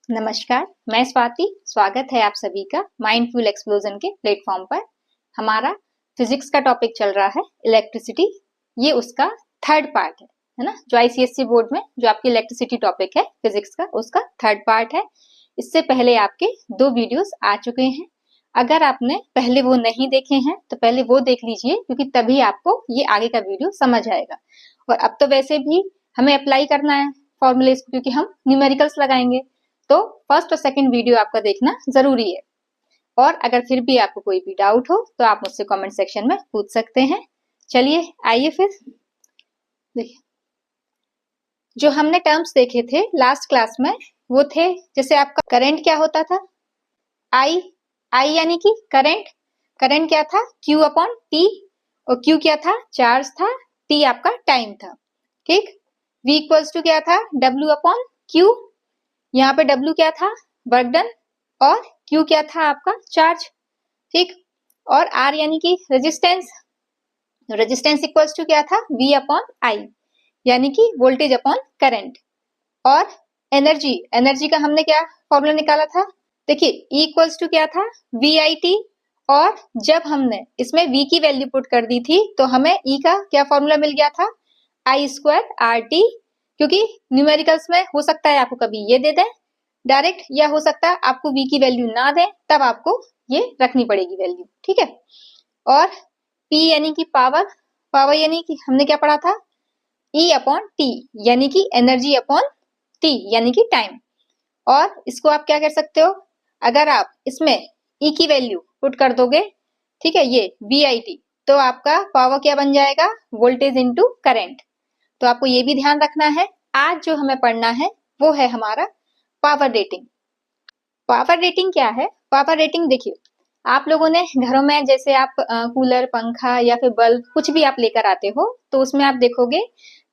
नमस्कार, मैं स्वाति। स्वागत है आप सभी का माइंडफुल एक्सप्लोजन के प्लेटफॉर्म पर। हमारा फिजिक्स का टॉपिक चल रहा है इलेक्ट्रिसिटी। ये उसका थर्ड पार्ट है ना। जो आईसीएससी बोर्ड में जो आपकी इलेक्ट्रिसिटी टॉपिक है फिजिक्स का, उसका थर्ड पार्ट है। इससे पहले आपके 2 वीडियोस आ चुके हैं। अगर आपने पहले वो नहीं देखे हैं तो पहले वो देख लीजिए, क्योंकि तभी आपको ये आगे का वीडियो समझ आएगा। और अब तो वैसे भी हमें अप्लाई करना है फॉर्मूलेस को, क्योंकि हम न्यूमेरिकल्स लगाएंगे, तो फर्स्ट और सेकंड वीडियो आपका देखना जरूरी है। और अगर फिर भी आपको कोई भी डाउट हो तो आप मुझसे कमेंट सेक्शन में पूछ सकते हैं। चलिए आइए फिर देखिए, जो हमने टर्म्स देखे थे लास्ट क्लास में वो थे, जैसे आपका करंट क्या होता था, आई यानी कि करंट। करंट क्या था, Q अपॉन T, और Q क्या था, चार्ज था, T आपका टाइम था। ठीक, V इक्वल्स टू क्या था, W अपॉन Q। यहाँ पे W क्या था, वर्क डन, और Q क्या था आपका चार्ज। ठीक, और R यानी कि रेजिस्टेंस। रेजिस्टेंस इक्वल्स टू क्या था, V अपॉन I, यानी कि वोल्टेज अपॉन करंट। और एनर्जी, एनर्जी का हमने क्या फॉर्मूला निकाला था, देखिए E इक्वल्स टू क्या था, VIT। और जब हमने इसमें V की वैल्यू पुट कर दी थी तो हमें E का क्या फॉर्मूला मिल गया था, I स्क्वायर RT। क्योंकि न्यूमेरिकल्स में हो सकता है आपको कभी ये दे दें डायरेक्ट, या हो सकता है आपको V की वैल्यू ना दें, तब आपको ये रखनी पड़ेगी वैल्यू। ठीक है, और P यानी कि पावर, पावर यानी कि हमने क्या पढ़ा था, E अपॉन T, यानी कि एनर्जी अपॉन T यानी कि टाइम। और इसको आप क्या कर सकते हो, अगर आप इसमें E की वैल्यू पुट कर दोगे, ठीक है, ये VIT, तो आपका पावर क्या बन जाएगा, वोल्टेज इनटू करंट। तो आपको ये भी ध्यान रखना है। आज जो हमें पढ़ना है वो है हमारा पावर रेटिंग। पावर रेटिंग क्या है, पावर रेटिंग देखिए, आप लोगों ने घरों में जैसे आप कूलर, पंखा या फिर बल्ब कुछ भी आप लेकर आते हो, तो उसमें आप देखोगे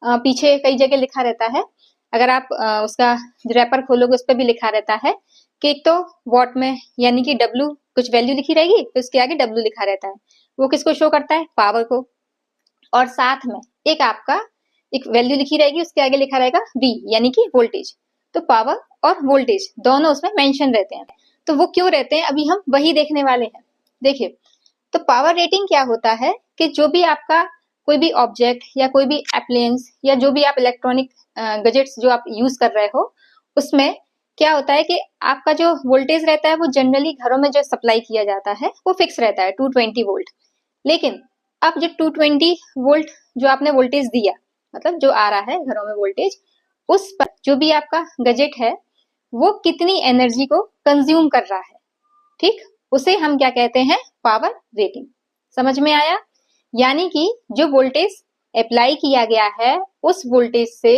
पीछे कई जगह लिखा रहता है। अगर आप उसका रैपर खोलोगे उस पर भी लिखा रहता है कि एक तो वॉट में, यानी कि W कुछ वैल्यू लिखी रहेगी, तो इसके आगे W लिखा रहता है। वो किसको शो करता है, पावर को। और साथ में एक आपका एक वैल्यू लिखी रहेगी, उसके आगे लिखा रहेगा V, यानी कि वोल्टेज। तो पावर और वोल्टेज दोनों उसमें मेंशन रहते हैं। तो वो क्यों रहते हैं, अभी हम वही देखने वाले हैं। देखिए, तो पावर रेटिंग क्या होता है कि जो भी आपका कोई भी ऑब्जेक्ट या कोई भी एप्लायंस या जो भी आप इलेक्ट्रॉनिक गैजेट्स जो आप यूज कर रहे हो, उसमें क्या होता है कि आपका जो वोल्टेज रहता है वो जनरली घरों में जो सप्लाई किया जाता है वो फिक्स रहता है 220 वोल्ट। लेकिन अब जो 220 वोल्ट जो आपने वोल्टेज दिया, मतलब जो आ रहा है घरों में वोल्टेज, उस पर जो भी आपका गैजेट है वो कितनी एनर्जी को कंज्यूम कर रहा है, ठीक, उसे हम क्या कहते हैं, पावर रेटिंग। समझ में आया, यानी कि जो वोल्टेज अप्लाई किया गया है उस वोल्टेज से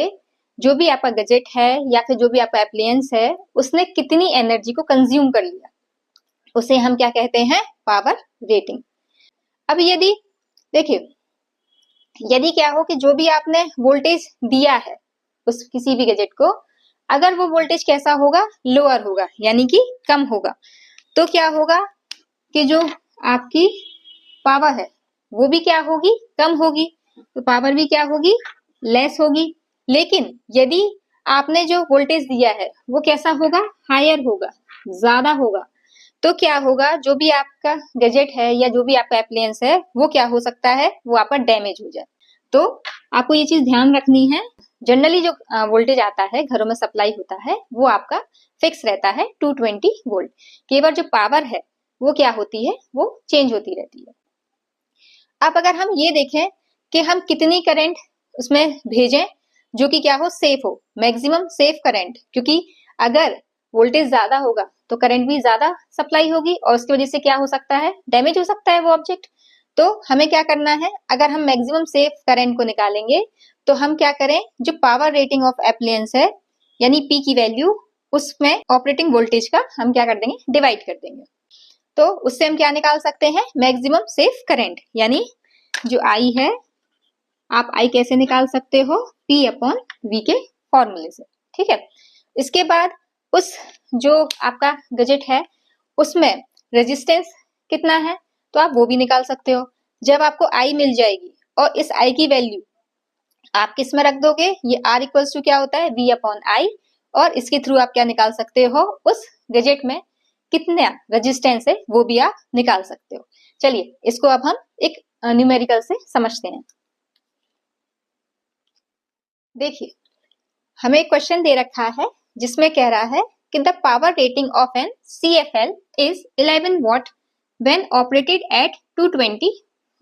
जो भी आपका गैजेट है या फिर जो भी आपका एप्लायंस है उसने कितनी एनर्जी को कंज्यूम कर लिया, उसे हम क्या कहते हैं, पावर रेटिंग। अब यदि देखिए, यदि क्या हो कि जो भी आपने वोल्टेज दिया है उस किसी भी गैजेट को, अगर वो वोल्टेज कैसा होगा, लोअर होगा, यानी कि कम होगा, तो क्या होगा कि जो आपकी पावर है वो भी क्या होगी, कम होगी। तो पावर भी क्या होगी, लेस होगी। लेकिन यदि आपने जो वोल्टेज दिया है वो कैसा होगा, हायर होगा, ज्यादा होगा, तो क्या होगा, जो भी आपका गैजेट है या जो भी आपका एप्लायंस है वो क्या हो सकता है, वो आपका डैमेज हो जाए। तो आपको ये चीज ध्यान रखनी है। जनरली जो वोल्टेज आता है घरों में सप्लाई होता है वो आपका फिक्स रहता है 220 वोल्ट। केवल जो पावर है वो क्या होती है, वो चेंज होती रहती है। अब अगर हम ये देखें कि हम कितनी करंट उसमें भेजें जो कि क्या हो, सेफ हो, मैक्सिमम सेफ करंट, क्योंकि अगर वोल्टेज ज्यादा होगा तो करंट भी ज्यादा सप्लाई होगी और उसकी वजह से क्या हो सकता है, डैमेज हो सकता है वो ऑब्जेक्ट। तो हमें क्या करना है, अगर हम मैक्सिमम सेफ करंट को निकालेंगे तो हम क्या करें, जो पावर रेटिंग ऑफ एप्लायंस है यानी P की वैल्यू, उसमें ऑपरेटिंग वोल्टेज का हम क्या कर देंगे, डिवाइड कर देंगे। तो उससे हम क्या निकाल सकते हैं, मैक्सिमम सेफ करंट, यानी जो I है, आप I कैसे निकाल सकते हो, P अपॉन V के फॉर्मूले से। ठीक है, इसके बाद उस जो आपका गैजेट है उसमें रेजिस्टेंस कितना है तो आप वो भी निकाल सकते हो। जब आपको I मिल जाएगी और इस I की वैल्यू आप किस में रख दोगे, ये R इक्वल्स टू क्या होता है, V अपॉन I, और इसके थ्रू आप क्या निकाल सकते हो, उस गैजेट में कितना रेजिस्टेंस है वो भी आप निकाल सकते हो। चलिए इसको अब हम एक न्यूमेरिकल से समझते हैं। देखिए हमें एक क्वेश्चन दे रखा है जिसमें कह रहा है कि the power rating of an CFL is 11 watt when operated at 220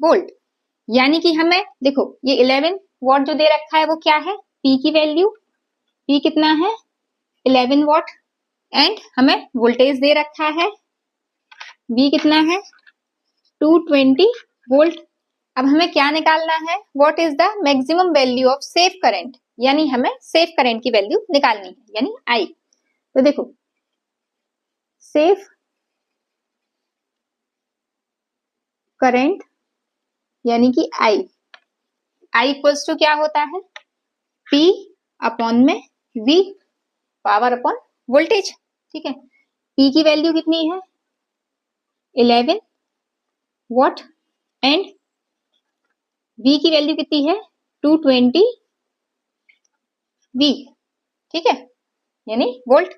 volt. यानी कि हमें देखो ये 11 वॉट जो दे रखा है वो क्या है, P की वैल्यू, P कितना है 11 वॉट, एंड हमें वोल्टेज दे रखा है V कितना है 220 वोल्ट। अब हमें क्या निकालना है, what is the maximum value of safe current, यानी हमें सेफ करंट की वैल्यू निकालनी है, यानी I। तो देखो सेफ करंट यानी कि I इक्वल्स टू क्या होता है, P अपॉन में V पावर अपॉन वोल्टेज। ठीक है, P की वैल्यू कितनी है 11 वॉट एंड V की वैल्यू कितनी है 220 V। ठीक है, यानी वोल्ट।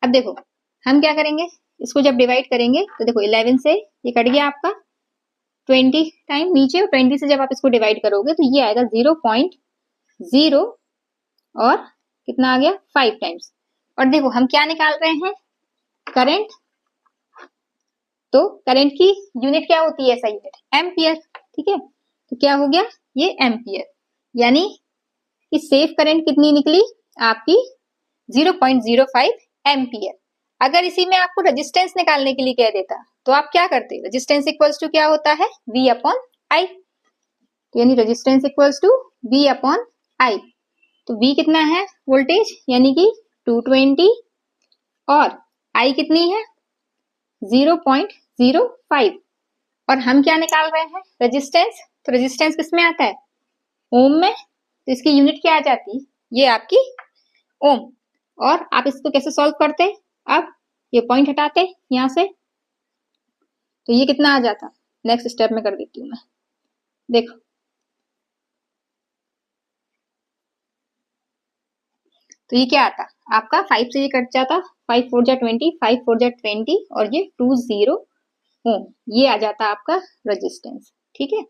अब देखो हम क्या करेंगे, इसको जब डिवाइड करेंगे तो देखो 11 से ये कट गया आपका 20 टाइम नीचे, और 20 से जब आप इसको डिवाइड करोगे तो ये आएगा 0.0 और कितना आ गया 5 टाइम्स। और देखो हम क्या निकाल रहे हैं, करंट। तो करंट की यूनिट क्या होती है, सही यूनिट एम्पियर। ठीक है, तो क्या हो गया ये एम्पियर, यानी कि सेफ करंट कितनी निकली आपकी 0.05 एम्पियर। अगर इसी में आपको रेजिस्टेंस निकालने के लिए कह देता तो आप क्या करते, रेजिस्टेंस इक्वल्स टू क्या होता है V अपॉन I। तो यानी resistance equals to V upon I। तो V कितना है वोल्टेज यानी कि 220 और I कितनी है 0.05, और हम क्या निकाल रहे हैं रेजिस्टेंस। तो रेजिस्टेंस किस में आता है ओम में, तो इसकी यूनिट क्या आ जाती, ये आपकी ओम। और आप इसको कैसे सॉल्व करते, अब ये पॉइंट हटाते यहां से, तो ये कितना आ जाता, नेक्स्ट स्टेप में कर देती हूँ मैं। देखो तो ये क्या आता आपका 5 से ये कट जाता, 5 4 जा 20, 5 4 जा 20 और ये 20 ओम, ये आ जाता आपका रेजिस्टेंस। ठीक है,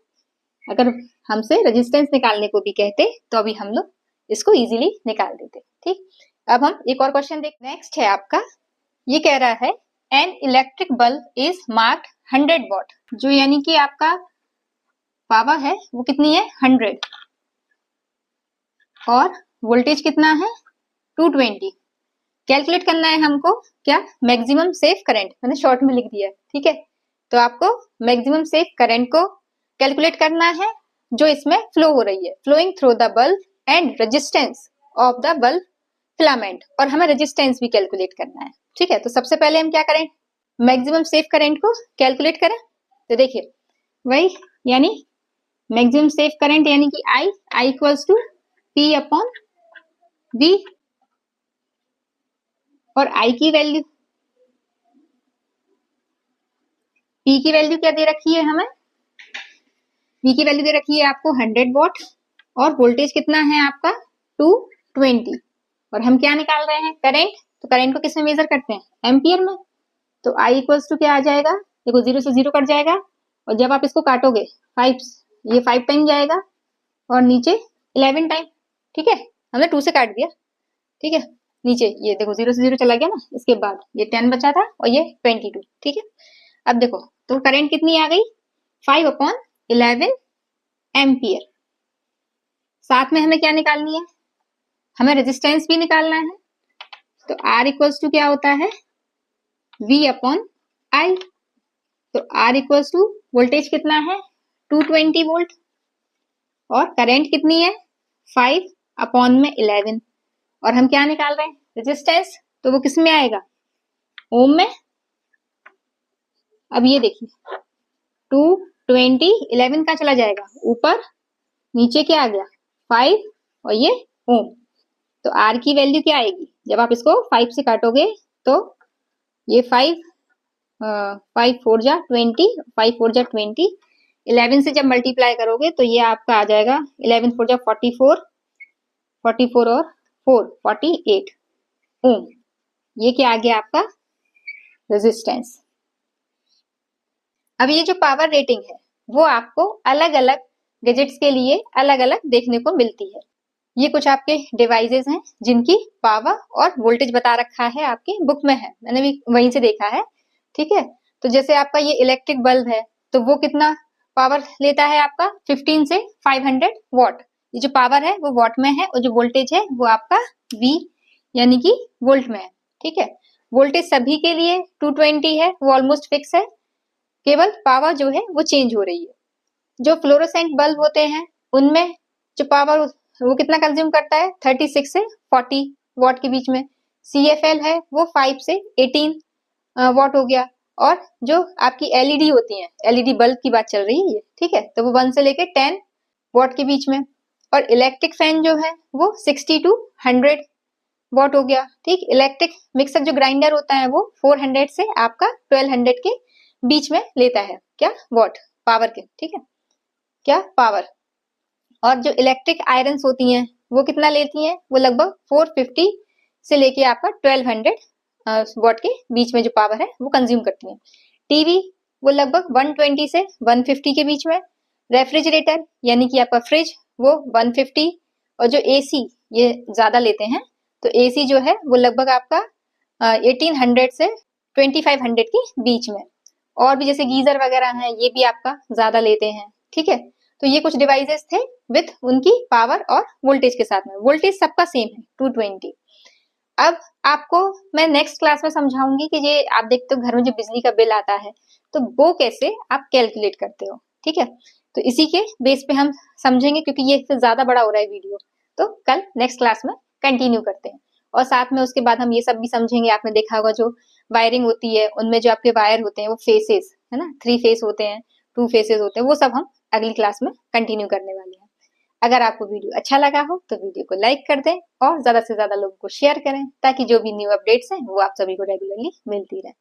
अगर हमसे रेजिस्टेंस निकालने को भी कहते तो अभी हम लोग इसको इजीली निकाल देते। ठीक, अब हम एक और क्वेश्चन देख, नेक्स्ट है आपका, ये कह रहा है an electric bulb is marked 100 what, जो यानी कि आपका पावर है वो कितनी है 100 और वोल्टेज कितना है 220। कैलकुलेट करना है हमको क्या, मैक्सिमम सेफ करंट, मैंने शॉर्ट में लिख दिया। ठीक है, तो आपको मैक्सिमम सेफ करंट को कैलकुलेट करना है जो इसमें फ्लो हो रही है, flowing through the bulb and resistance of the bulb filament, और हमें रेजिस्टेंस भी कैलकुलेट करना है। ठीक है, तो सबसे पहले हम क्या करें, मैक्सिमम सेफ करंट को कैलकुलेट करें। तो देखिए वही, यानी मैक्सिमम सेफ करंट यानी कि I equals to P upon V, और I की वैल्यू, P की वैल्यू क्या दे रखी है हमें, V की वैल्यू दे रखी है आपको 100 वॉट और वोल्टेज कितना है आपका 220, और हम क्या निकाल रहे हैं करंट। तो करंट को किस में मेजर करते हैं एम्पियर में। तो I इक्वल्स टू क्या आ जाएगा, देखो 0 से 0 कट जाएगा, और जब आप इसको काटोगे 5, ये 5 टाइम जाएगा और नीचे 11 टाइम। ठीक है, हमने 2 से काट दिया। ठीक है, नीचे ये देखो 0 से 0 चला गया ना, इसके बाद ये 10 बचा था और ये 22। ठीक है, अब देखो तो करंट कितनी आ गई 5 अपॉन 11 एम्पियर। साथ में हमें क्या निकालनी है, हमें रेजिस्टेंस भी निकालना है। तो R इक्वल्स टू क्या होता है V अपॉन I। तो R इक्वल्स टू वोल्टेज कितना है 220 वोल्ट और करंट कितनी है 5 अपॉन में 11, और हम क्या निकाल रहे हैं रेजिस्टेंस, तो वो किस में आएगा ओम में। अब ये देखिए 220 11 का चला जाएगा ऊपर, नीचे क्या आ गया 5 और ये ओम। तो R की वैल्यू क्या आएगी, जब आप इसको 5 से काटोगे तो ये 5 4 जा 20, 5 4 जा 20, 11 से जब मल्टीप्लाई करोगे तो ये आपका आ जाएगा 11 4 जा 44, 44 और 4 48। ओम। ये क्या आ गया आपका? रेजिस्टेंस। अब ये जो पावर रेटिंग है वो आपको अलग अलग गैजेट्स के लिए अलग अलग देखने को मिलती है। ये कुछ आपके डिवाइसेस हैं जिनकी पावर और वोल्टेज बता रखा है, आपके बुक में है, मैंने भी वहीं से देखा है। ठीक है, तो जैसे आपका ये इलेक्ट्रिक बल्ब है तो वो कितना पावर लेता है आपका? 15 से 500 वॉट। ये जो पावर है वो वॉट में है और जो वोल्टेज है वो आपका V यानी कि वोल्ट में है। ठीक है, वोल्टेज सभी के लिए 220 है, वो ऑलमोस्ट फिक्स है, केवल पावर जो है वो चेंज हो रही है। जो फ्लोरोसेंट बल्ब होते हैं उनमें जो पावर वो कितना कंज्यूम करता है? 36 से 40 वॉट के बीच में। CFL है वो 5 से 18 वॉट हो गया। और जो आपकी LED होती हैं, LED बल्ब की बात चल रही है ये, ठीक है, तो वो 1 से लेके 10 वॉट के बीच में। और इलेक्ट्रिक फैन जो है वो 60 to 100 वॉट हो गया। ठीक, इलेक्ट्रिक मिक्सर जो ग्राइंडर होता है वो 400 से आपका 1200 के बीच में लेता है। क्या? वॉट, पावर के। ठीक है, क्या? पावर। और जो इलेक्ट्रिक आयरन्स होती हैं वो कितना लेती हैं? वो लगभग 450 से लेके आपका 1200 वॉट के बीच में जो पावर है वो कंज्यूम करती हैं। टीवी वो लगभग 120 से 150 के बीच में। रेफ्रिजरेटर यानी कि आपका फ्रिज वो 150। और जो AC ये ज्यादा लेते हैं, तो AC जो है वो लगभग आपका 1800 से 2500 के बीच में। और भी जैसे गीजर वगैरह हैं ये भी आपका ज्यादा लेते हैं। ठीक है, तो ये कुछ डिवाइसेस थे विथ उनकी पावर और वोल्टेज के साथ में। वोल्टेज सबका सेम है 220। अब आपको मैं नेक्स्ट क्लास में समझाऊंगी कि ये आप देखते हो घर में जो बिजली का बिल आता है तो वो कैसे आप कैलकुलेट करते हो। ठीक है, तो इसी के बेस पे हम समझेंगे, क्योंकि ये ज्यादा बड़ा हो रहा है वीडियो, तो कल नेक्स्ट क्लास में कंटिन्यू करते हैं। और साथ में उसके बाद हम ये सब भी समझेंगे, आपने देखा होगा जो वायरिंग होती है उनमें जो आपके वायर होते हैं वो फेसेस है ना, 3 फेस होते हैं, 2 फेसेस होते हैं, वो सब हम अगली क्लास में कंटिन्यू करने वाले हैं। अगर आपको वीडियो अच्छा लगा हो तो वीडियो को लाइक कर दें और ज्यादा से ज्यादा लोगों को शेयर करें, ताकि जो भी न्यू अपडेट्स हैं वो आप सभी को रेगुलरली मिलती रहे।